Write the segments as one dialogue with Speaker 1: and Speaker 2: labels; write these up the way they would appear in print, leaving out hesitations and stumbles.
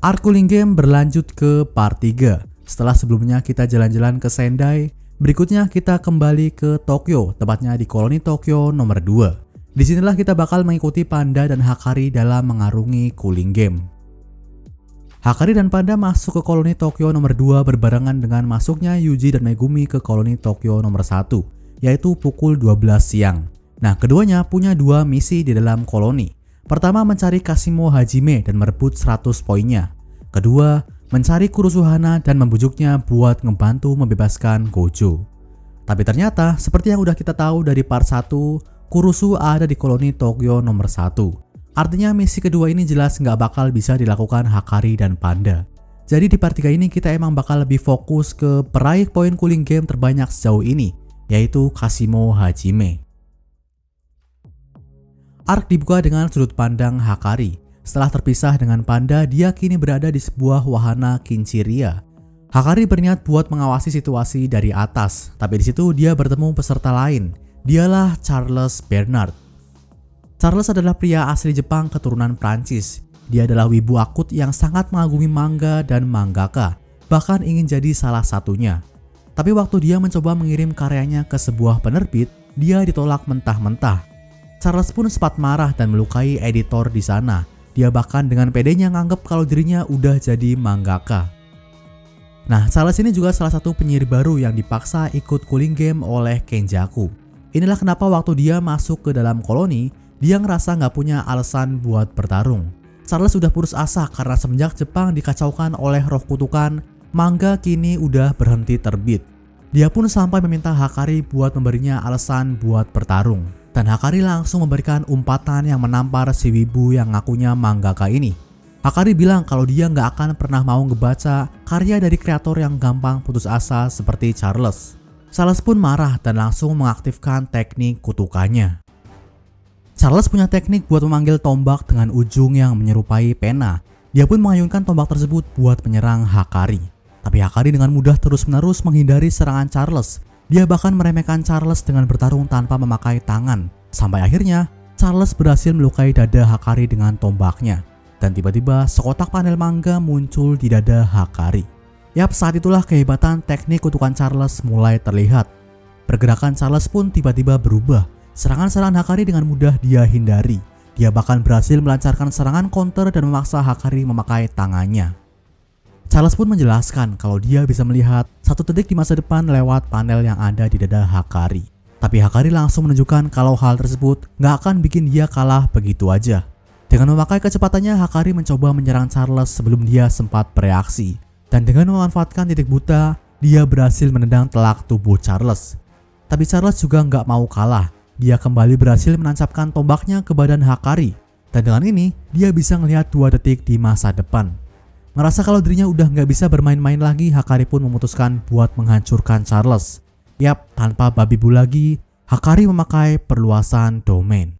Speaker 1: Arc Cooling Game berlanjut ke part 3. Setelah sebelumnya kita jalan-jalan ke Sendai, berikutnya kita kembali ke Tokyo, tepatnya di koloni Tokyo nomor 2. Disinilah kita bakal mengikuti Panda dan Hakari dalam mengarungi Cooling Game. Hakari dan Panda masuk ke koloni Tokyo nomor 2 berbarengan dengan masuknya Yuji dan Megumi ke koloni Tokyo nomor 1, yaitu pukul 12 siang. Nah, keduanya punya dua misi di dalam koloni. Pertama, mencari Kashimo Hajime dan merebut 100 poinnya. Kedua, mencari Kurusuhana dan membujuknya buat ngebantu membebaskan Gojo. Tapi ternyata, seperti yang udah kita tahu dari part 1, Kurusu ada di koloni Tokyo nomor 1. Artinya misi kedua ini jelas nggak bakal bisa dilakukan Hakari dan Panda. Jadi di part 3 ini kita emang bakal lebih fokus ke peraih poin Cooling Game terbanyak sejauh ini, yaitu Kashimo Hajime. Arc dibuka dengan sudut pandang Hakari. Setelah terpisah dengan Panda, dia kini berada di sebuah wahana Kinchiria. Hakari berniat buat mengawasi situasi dari atas, tapi di situ dia bertemu peserta lain. Dialah Charles Bernard. Charles adalah pria asli Jepang keturunan Prancis. Dia adalah wibu akut yang sangat mengagumi manga dan mangaka, bahkan ingin jadi salah satunya. Tapi waktu dia mencoba mengirim karyanya ke sebuah penerbit, dia ditolak mentah-mentah. Charles pun sempat marah dan melukai editor di sana. Dia bahkan dengan pedenya nganggep kalau dirinya udah jadi mangaka. Nah, Charles ini juga salah satu penyihir baru yang dipaksa ikut Cooling Game oleh Kenjaku. Inilah kenapa waktu dia masuk ke dalam koloni, dia ngerasa nggak punya alasan buat bertarung. Charles udah putus asa karena semenjak Jepang dikacaukan oleh roh kutukan, manga kini udah berhenti terbit. Dia pun sampai meminta Hakari buat memberinya alasan buat bertarung. Dan Hakari langsung memberikan umpatan yang menampar si wibu yang ngakunya mangaka ini. Hakari bilang kalau dia nggak akan pernah mau ngebaca karya dari kreator yang gampang putus asa seperti Charles. Charles pun marah dan langsung mengaktifkan teknik kutukannya. Charles punya teknik buat memanggil tombak dengan ujung yang menyerupai pena. Dia pun mengayunkan tombak tersebut buat menyerang Hakari. Tapi Hakari dengan mudah terus-menerus menghindari serangan Charles. Dia bahkan meremehkan Charles dengan bertarung tanpa memakai tangan. Sampai akhirnya, Charles berhasil melukai dada Hakari dengan tombaknya. Dan tiba-tiba sekotak panel manga muncul di dada Hakari. Yap, saat itulah kehebatan teknik kutukan Charles mulai terlihat. Pergerakan Charles pun tiba-tiba berubah. Serangan-serangan Hakari dengan mudah dia hindari. Dia bahkan berhasil melancarkan serangan counter dan memaksa Hakari memakai tangannya. Charles pun menjelaskan kalau dia bisa melihat satu detik di masa depan lewat panel yang ada di dada Hakari. Tapi Hakari langsung menunjukkan kalau hal tersebut nggak akan bikin dia kalah begitu aja. Dengan memakai kecepatannya, Hakari mencoba menyerang Charles sebelum dia sempat bereaksi. Dan dengan memanfaatkan titik buta, dia berhasil menendang telak tubuh Charles. Tapi Charles juga nggak mau kalah. Dia kembali berhasil menancapkan tombaknya ke badan Hakari. Dan dengan ini, dia bisa melihat 2 detik di masa depan. Ngerasa kalau dirinya udah nggak bisa bermain-main lagi, Hakari pun memutuskan buat menghancurkan Charles. Yap, tanpa babi bu lagi, Hakari memakai perluasan domain.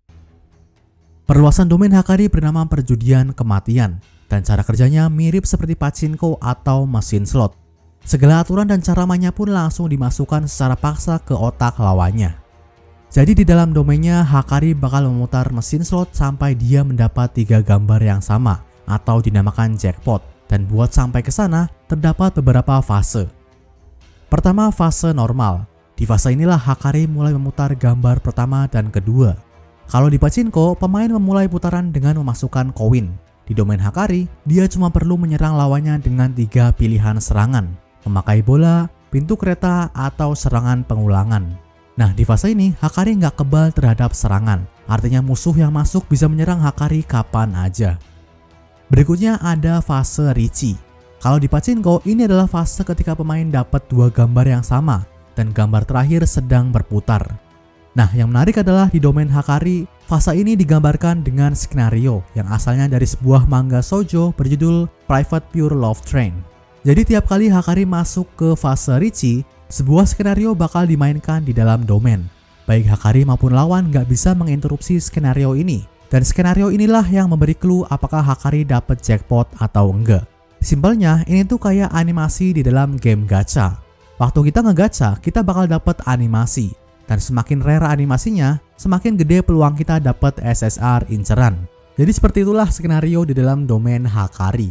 Speaker 1: Perluasan domain Hakari bernama perjudian kematian, dan cara kerjanya mirip seperti pachinko atau mesin slot. Segala aturan dan cara mainnya pun langsung dimasukkan secara paksa ke otak lawannya. Jadi di dalam domainnya, Hakari bakal memutar mesin slot sampai dia mendapat 3 gambar yang sama, atau dinamakan jackpot. Dan buat sampai ke sana, terdapat beberapa fase. Pertama, fase normal. Di fase inilah Hakari mulai memutar gambar pertama dan kedua. Kalau di pachinko, pemain memulai putaran dengan memasukkan koin. Di domain Hakari, dia cuma perlu menyerang lawannya dengan 3 pilihan serangan. Memakai bola, pintu kereta, atau serangan pengulangan. Nah, di fase ini, Hakari nggak kebal terhadap serangan. Artinya musuh yang masuk bisa menyerang Hakari kapan aja. Berikutnya ada fase Richi. Kalau di pachinko, ini adalah fase ketika pemain dapat 2 gambar yang sama dan gambar terakhir sedang berputar. Nah, yang menarik adalah di domain Hakari, fase ini digambarkan dengan skenario yang asalnya dari sebuah manga shoujo berjudul Private Pure Love Train. Jadi tiap kali Hakari masuk ke fase Richi, sebuah skenario bakal dimainkan di dalam domain. Baik Hakari maupun lawan nggak bisa menginterupsi skenario ini. Dan skenario inilah yang memberi clue apakah Hakari dapat jackpot atau enggak. Simpelnya, ini tuh kayak animasi di dalam game gacha. Waktu kita ngegacha, kita bakal dapat animasi. Dan semakin rare animasinya, semakin gede peluang kita dapat SSR inceran. Jadi seperti itulah skenario di dalam domain Hakari.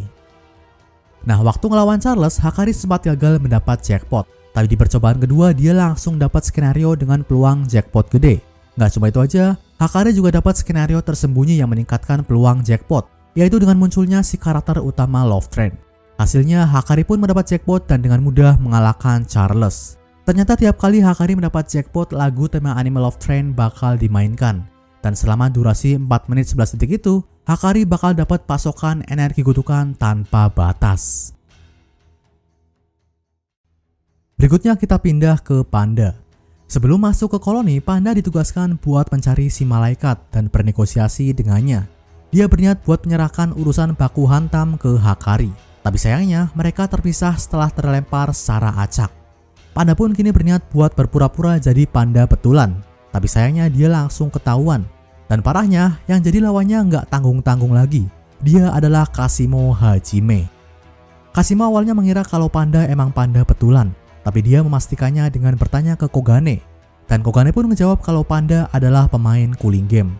Speaker 1: Nah, waktu ngelawan Charles, Hakari sempat gagal mendapat jackpot. Tapi di percobaan kedua, dia langsung dapat skenario dengan peluang jackpot gede. Nggak cuma itu aja, Hakari juga dapat skenario tersembunyi yang meningkatkan peluang jackpot, yaitu dengan munculnya si karakter utama Love Train. Hasilnya, Hakari pun mendapat jackpot dan dengan mudah mengalahkan Charles. Ternyata tiap kali Hakari mendapat jackpot, lagu tema anime Love Train bakal dimainkan. Dan selama durasi 4 menit 11 detik itu, Hakari bakal dapat pasokan energi kutukan tanpa batas. Berikutnya kita pindah ke Panda. Sebelum masuk ke koloni, Panda ditugaskan buat mencari si malaikat dan bernegosiasi dengannya. Dia berniat buat menyerahkan urusan baku hantam ke Hakari. Tapi sayangnya mereka terpisah setelah terlempar secara acak. Panda pun kini berniat buat berpura-pura jadi panda betulan. Tapi sayangnya dia langsung ketahuan. Dan parahnya yang jadi lawannya nggak tanggung-tanggung lagi. Dia adalah Kashimo Hajime. Kashimo awalnya mengira kalau Panda emang panda betulan. Tapi dia memastikannya dengan bertanya ke Kogane. Dan Kogane pun menjawab kalau Panda adalah pemain cooling game.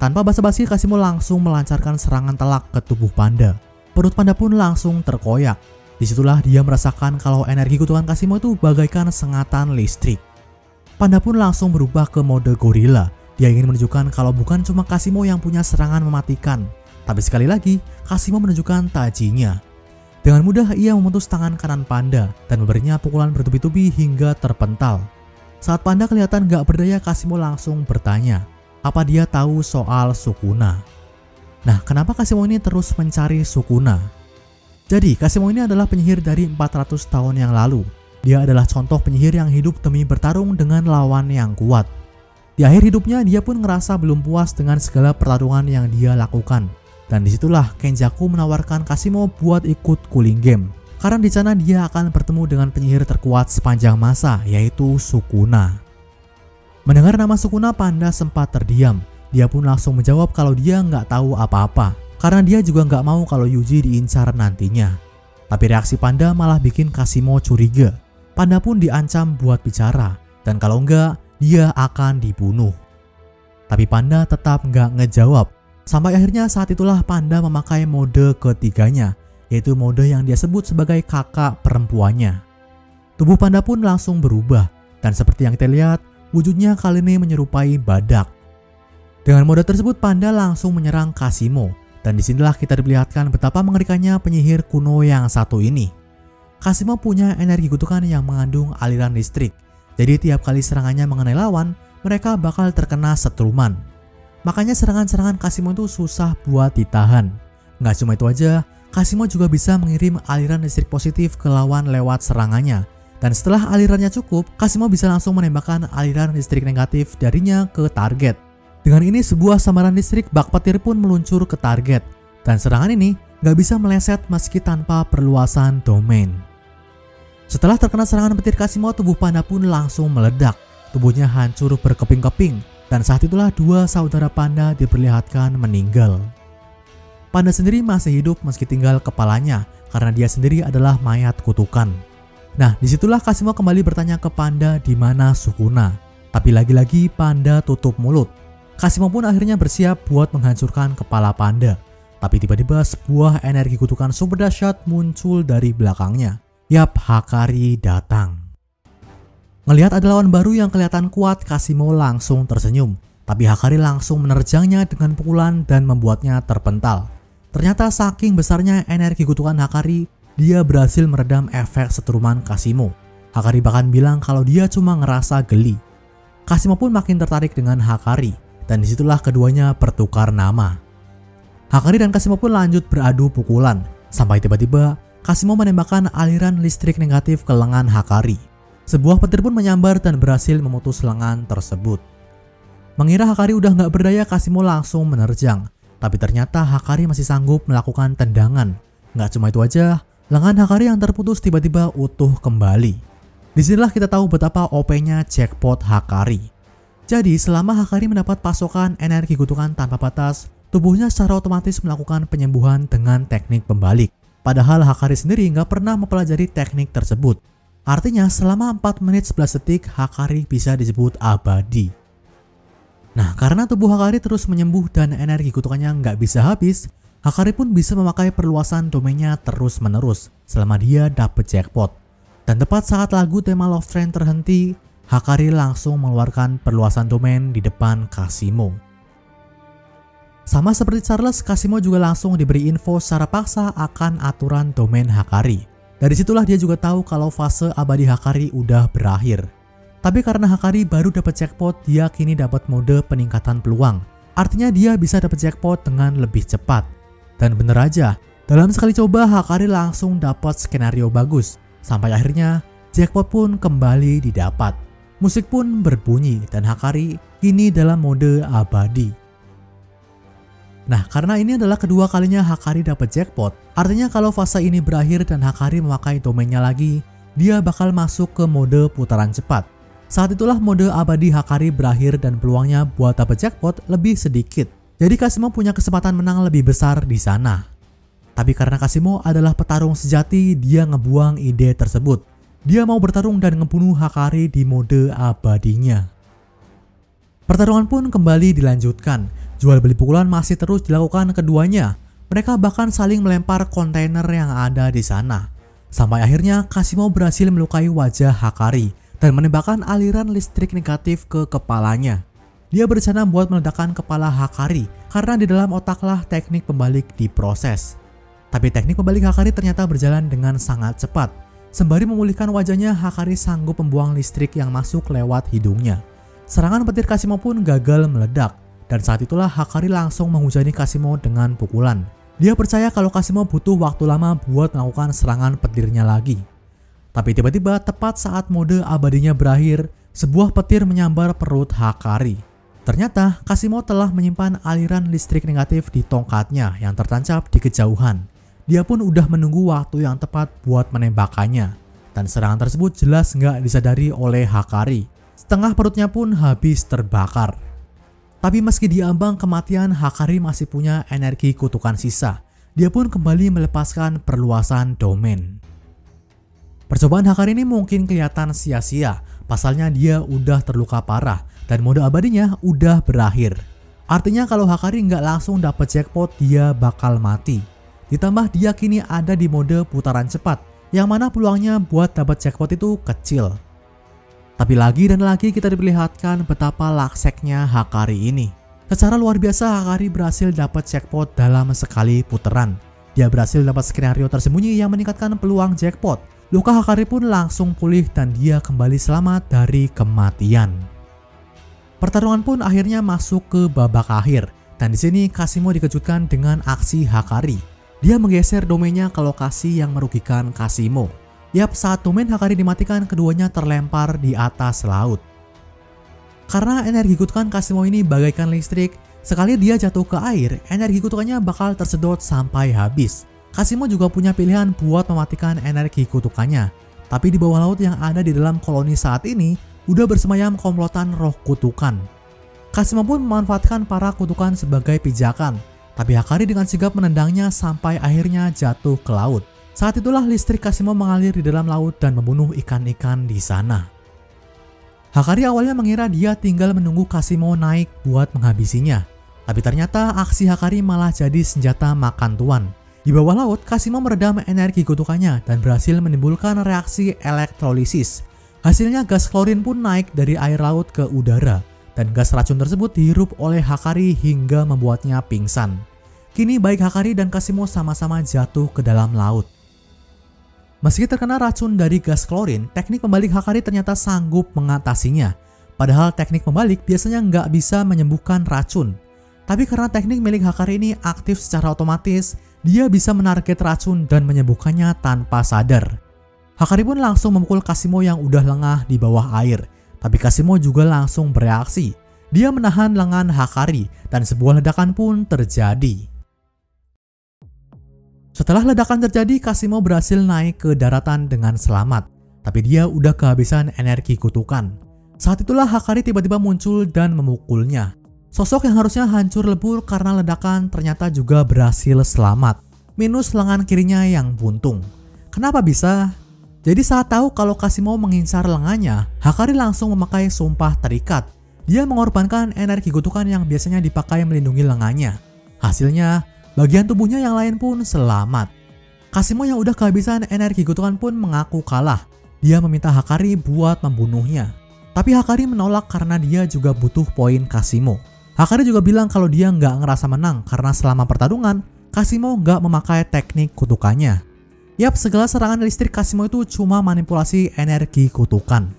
Speaker 1: Tanpa basa-basi, Kashimo langsung melancarkan serangan telak ke tubuh Panda. Perut Panda pun langsung terkoyak. Disitulah dia merasakan kalau energi kutukan Kashimo itu bagaikan sengatan listrik. Panda pun langsung berubah ke mode gorila. Dia ingin menunjukkan kalau bukan cuma Kashimo yang punya serangan mematikan. Tapi sekali lagi, Kashimo menunjukkan tajinya. Dengan mudah ia memutus tangan kanan Panda dan memberinya pukulan bertubi-tubi hingga terpental. Saat Panda kelihatan gak berdaya, Kashimo langsung bertanya, apa dia tahu soal Sukuna? Nah, kenapa Kashimo ini terus mencari Sukuna? Jadi, Kashimo ini adalah penyihir dari 400 tahun yang lalu. Dia adalah contoh penyihir yang hidup demi bertarung dengan lawan yang kuat. Di akhir hidupnya, dia pun ngerasa belum puas dengan segala pertarungan yang dia lakukan. Dan disitulah Kenjaku menawarkan Kashimo buat ikut cooling game. Karena di sana dia akan bertemu dengan penyihir terkuat sepanjang masa, yaitu Sukuna. Mendengar nama Sukuna, Panda sempat terdiam. Dia pun langsung menjawab kalau dia nggak tahu apa-apa. Karena dia juga nggak mau kalau Yuji diincar nantinya. Tapi reaksi Panda malah bikin Kashimo curiga. Panda pun diancam buat bicara. Dan kalau enggak, dia akan dibunuh. Tapi Panda tetap nggak ngejawab. Sampai akhirnya saat itulah Panda memakai mode ketiganya, yaitu mode yang dia sebut sebagai kakak perempuannya. Tubuh Panda pun langsung berubah, dan seperti yang kita lihat, wujudnya kali ini menyerupai badak. Dengan mode tersebut Panda langsung menyerang Kashimo, dan disinilah kita diperlihatkan betapa mengerikannya penyihir kuno yang satu ini. Kashimo punya energi kutukan yang mengandung aliran listrik, jadi tiap kali serangannya mengenai lawan, mereka bakal terkena setruman. Makanya serangan-serangan Kashimo itu susah buat ditahan. Nggak cuma itu aja, Kashimo juga bisa mengirim aliran listrik positif ke lawan lewat serangannya. Dan setelah alirannya cukup, Kashimo bisa langsung menembakkan aliran listrik negatif darinya ke target. Dengan ini sebuah sambaran listrik bak petir pun meluncur ke target. Dan serangan ini nggak bisa meleset meski tanpa perluasan domain. Setelah terkena serangan petir Kashimo, tubuh Panda pun langsung meledak. Tubuhnya hancur berkeping-keping. Dan saat itulah dua saudara Panda diperlihatkan meninggal. Panda sendiri masih hidup meski tinggal kepalanya karena dia sendiri adalah mayat kutukan. Nah, disitulah Kashimo kembali bertanya ke Panda di mana Sukuna. Tapi lagi-lagi Panda tutup mulut. Kashimo pun akhirnya bersiap buat menghancurkan kepala Panda. Tapi tiba-tiba sebuah energi kutukan super dahsyat muncul dari belakangnya. Yap, Hakari datang. Ngelihat ada lawan baru yang kelihatan kuat, Kashimo langsung tersenyum. Tapi Hakari langsung menerjangnya dengan pukulan dan membuatnya terpental. Ternyata saking besarnya energi kutukan Hakari, dia berhasil meredam efek setruman Kashimo. Hakari bahkan bilang kalau dia cuma ngerasa geli. Kashimo pun makin tertarik dengan Hakari, dan disitulah keduanya bertukar nama. Hakari dan Kashimo pun lanjut beradu pukulan, sampai tiba-tiba Kashimo menembakkan aliran listrik negatif ke lengan Hakari. Sebuah petir pun menyambar dan berhasil memutus lengan tersebut. Mengira Hakari udah nggak berdaya, Kashimo langsung menerjang. Tapi ternyata Hakari masih sanggup melakukan tendangan. Nggak cuma itu aja, lengan Hakari yang terputus tiba-tiba utuh kembali. Disinilah kita tahu betapa OP-nya jackpot Hakari. Jadi selama Hakari mendapat pasokan energi kutukan tanpa batas, tubuhnya secara otomatis melakukan penyembuhan dengan teknik pembalik. Padahal Hakari sendiri nggak pernah mempelajari teknik tersebut. Artinya selama 4 menit 11 detik Hakari bisa disebut abadi. Nah, karena tubuh Hakari terus menyembuh dan energi kutukannya nggak bisa habis, Hakari pun bisa memakai perluasan domainnya terus-menerus selama dia dapet jackpot. Dan tepat saat lagu tema Love Train terhenti, Hakari langsung mengeluarkan perluasan domain di depan Kasimo. Sama seperti Charles, Kasimo juga langsung diberi info secara paksa akan aturan domain Hakari. Dari situlah dia juga tahu kalau fase abadi Hakari udah berakhir. Tapi karena Hakari baru dapat jackpot, dia kini dapat mode peningkatan peluang. Artinya dia bisa dapat jackpot dengan lebih cepat. Dan bener aja, dalam sekali coba Hakari langsung dapat skenario bagus. Sampai akhirnya jackpot pun kembali didapat. Musik pun berbunyi dan Hakari kini dalam mode abadi. Nah, karena ini adalah kedua kalinya Hakari dapat jackpot, artinya kalau fase ini berakhir dan Hakari memakai domainnya lagi, dia bakal masuk ke mode putaran cepat. Saat itulah mode abadi Hakari berakhir dan peluangnya buat dapat jackpot lebih sedikit. Jadi Kasimo punya kesempatan menang lebih besar di sana. Tapi karena Kasimo adalah petarung sejati, dia ngebuang ide tersebut. Dia mau bertarung dan ngebunuh Hakari di mode abadinya. Pertarungan pun kembali dilanjutkan. Jual beli pukulan masih terus dilakukan keduanya. Mereka bahkan saling melempar kontainer yang ada di sana. Sampai akhirnya Kasimo berhasil melukai wajah Hakari dan menembakkan aliran listrik negatif ke kepalanya. Dia berencana buat meledakkan kepala Hakari karena di dalam otaklah teknik pembalik diproses. Tapi teknik pembalik Hakari ternyata berjalan dengan sangat cepat. Sembari memulihkan wajahnya, Hakari sanggup membuang listrik yang masuk lewat hidungnya. Serangan petir Kasimo pun gagal meledak. Dan saat itulah Hakari langsung menghujani Kasimo dengan pukulan. Dia percaya kalau Kasimo butuh waktu lama buat melakukan serangan petirnya lagi. Tapi tiba-tiba tepat saat mode abadinya berakhir, sebuah petir menyambar perut Hakari. Ternyata Kasimo telah menyimpan aliran listrik negatif di tongkatnya yang tertancap di kejauhan. Dia pun udah menunggu waktu yang tepat buat menembakkannya. Dan serangan tersebut jelas nggak disadari oleh Hakari. Setengah perutnya pun habis terbakar. Tapi meski diambang kematian, Hakari masih punya energi kutukan sisa. Dia pun kembali melepaskan perluasan domain. Percobaan Hakari ini mungkin kelihatan sia-sia, pasalnya dia udah terluka parah dan mode abadinya udah berakhir. Artinya kalau Hakari nggak langsung dapat jackpot, dia bakal mati. Ditambah dia kini ada di mode putaran cepat, yang mana peluangnya buat dapat jackpot itu kecil. Tapi lagi dan lagi kita diperlihatkan betapa lakseknya Hakari ini. Secara luar biasa Hakari berhasil dapat jackpot dalam sekali putaran. Dia berhasil dapat skenario tersembunyi yang meningkatkan peluang jackpot. Luka Hakari pun langsung pulih dan dia kembali selamat dari kematian. Pertarungan pun akhirnya masuk ke babak akhir. Dan di sini Kasimo dikejutkan dengan aksi Hakari. Dia menggeser domainnya ke lokasi yang merugikan Kasimo. Yap, saat domain Hakari dimatikan, keduanya terlempar di atas laut. Karena energi kutukan Kasimo ini bagaikan listrik, sekali dia jatuh ke air, energi kutukannya bakal tersedot sampai habis. Kasimo juga punya pilihan buat mematikan energi kutukannya. Tapi di bawah laut yang ada di dalam koloni saat ini, udah bersemayam komplotan roh kutukan. Kasimo pun memanfaatkan para kutukan sebagai pijakan. Tapi Hakari dengan sigap menendangnya sampai akhirnya jatuh ke laut. Saat itulah listrik Kasimo mengalir di dalam laut dan membunuh ikan-ikan di sana. Hakari awalnya mengira dia tinggal menunggu Kasimo naik buat menghabisinya. Tapi ternyata aksi Hakari malah jadi senjata makan tuan. Di bawah laut, Kasimo meredam energi kutukannya dan berhasil menimbulkan reaksi elektrolisis. Hasilnya gas klorin pun naik dari air laut ke udara. Dan gas racun tersebut dihirup oleh Hakari hingga membuatnya pingsan. Kini baik Hakari dan Kasimo sama-sama jatuh ke dalam laut. Meski terkena racun dari gas klorin, teknik pembalik Hakari ternyata sanggup mengatasinya. Padahal teknik pembalik biasanya nggak bisa menyembuhkan racun. Tapi karena teknik milik Hakari ini aktif secara otomatis, dia bisa menarget racun dan menyembuhkannya tanpa sadar. Hakari pun langsung memukul Kasimo yang udah lengah di bawah air. Tapi Kasimo juga langsung bereaksi. Dia menahan lengan Hakari dan sebuah ledakan pun terjadi. Setelah ledakan terjadi, Kasimo berhasil naik ke daratan dengan selamat. Tapi dia udah kehabisan energi kutukan. Saat itulah Hakari tiba-tiba muncul dan memukulnya. Sosok yang harusnya hancur lebur karena ledakan ternyata juga berhasil selamat. Minus lengan kirinya yang buntung. Kenapa bisa? Jadi saat tahu kalau Kasimo mengincar lengannya, Hakari langsung memakai sumpah terikat. Dia mengorbankan energi kutukan yang biasanya dipakai melindungi lengannya. Hasilnya, Bagian tubuhnya yang lain pun selamat. Kashimo yang udah kehabisan energi kutukan pun mengaku kalah. Dia meminta Hakari buat membunuhnya. Tapi Hakari menolak karena dia juga butuh poin Kashimo. Hakari juga bilang kalau dia nggak ngerasa menang karena selama pertarungan, Kashimo nggak memakai teknik kutukannya. Yap, segala serangan listrik Kashimo itu cuma manipulasi energi kutukan.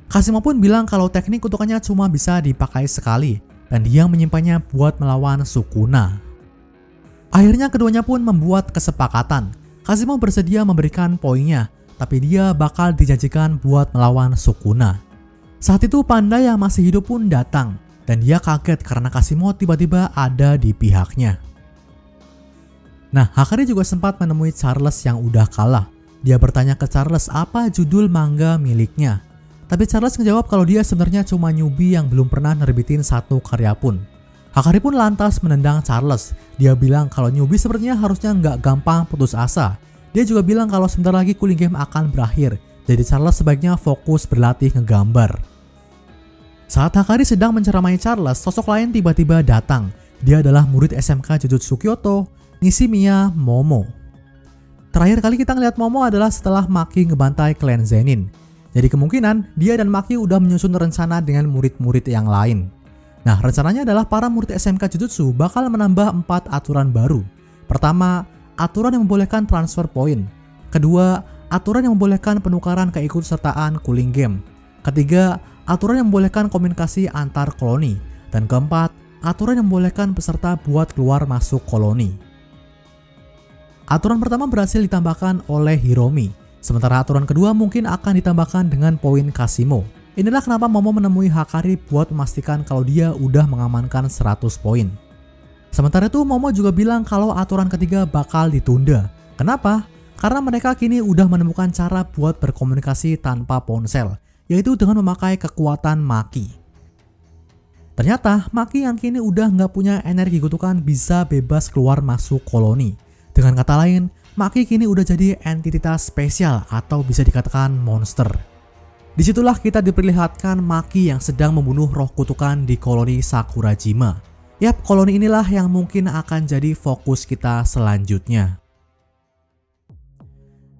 Speaker 1: Kashimo pun bilang kalau teknik kutukannya cuma bisa dipakai sekali dan dia menyimpannya buat melawan Sukuna. Akhirnya keduanya pun membuat kesepakatan. Kashimo bersedia memberikan poinnya, tapi dia bakal dijanjikan buat melawan Sukuna. Saat itu panda yang masih hidup pun datang, dan dia kaget karena Kashimo tiba-tiba ada di pihaknya. Nah, Hakari juga sempat menemui Charles yang udah kalah. Dia bertanya ke Charles apa judul manga miliknya. Tapi Charles ngejawab kalau dia sebenarnya cuma newbie yang belum pernah nerbitin satu karya pun. Hakari pun lantas menendang Charles. Dia bilang kalau newbie sepertinya harusnya nggak gampang putus asa. Dia juga bilang kalau sebentar lagi cooling game akan berakhir. Jadi Charles sebaiknya fokus berlatih ngegambar. Saat Hakari sedang menceramai Charles, sosok lain tiba-tiba datang. Dia adalah murid SMK Jujutsu Kyoto, Nishimiya Momo. Terakhir kali kita ngeliat Momo adalah setelah Maki ngebantai klan Zenin. Jadi kemungkinan dia dan Maki udah menyusun rencana dengan murid-murid yang lain. Nah, rencananya adalah para murid SMK Jujutsu bakal menambah 4 aturan baru. Pertama, aturan yang membolehkan transfer point. Kedua, aturan yang membolehkan penukaran keikutsertaan cooling game. Ketiga, aturan yang membolehkan komunikasi antar koloni. Dan keempat, aturan yang membolehkan peserta buat keluar masuk koloni. Aturan pertama berhasil ditambahkan oleh Hiromi, sementara aturan kedua mungkin akan ditambahkan dengan poin Kashimo. Inilah kenapa Momo menemui Hakari buat memastikan kalau dia udah mengamankan 100 poin. Sementara itu Momo juga bilang kalau aturan ketiga bakal ditunda. Kenapa? Karena mereka kini udah menemukan cara buat berkomunikasi tanpa ponsel, yaitu dengan memakai kekuatan Maki. Ternyata Maki yang kini udah nggak punya energi kutukan bisa bebas keluar masuk koloni. Dengan kata lain, Maki kini udah jadi entitas spesial atau bisa dikatakan monster. Disitulah kita diperlihatkan Maki yang sedang membunuh roh kutukan di koloni Sakurajima. Yap, koloni inilah yang mungkin akan jadi fokus kita selanjutnya.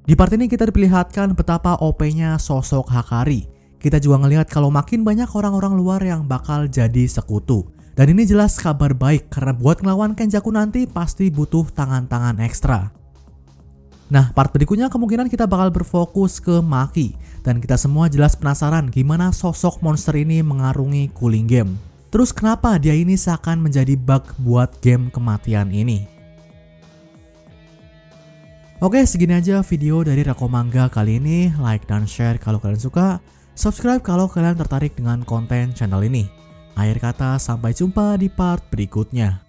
Speaker 1: Di part ini kita diperlihatkan betapa OP-nya sosok Hakari. Kita juga ngelihat kalau makin banyak orang-orang luar yang bakal jadi sekutu. Dan ini jelas kabar baik karena buat ngelawan Kenjaku nanti pasti butuh tangan-tangan ekstra. Nah, part berikutnya kemungkinan kita bakal berfokus ke Maki. Dan kita semua jelas penasaran gimana sosok monster ini mengarungi cooling game. Terus kenapa dia ini seakan menjadi bug buat game kematian ini. Oke, segini aja video dari Rakomanga kali ini. Like dan share kalau kalian suka. Subscribe kalau kalian tertarik dengan konten channel ini. Akhir kata, sampai jumpa di part berikutnya.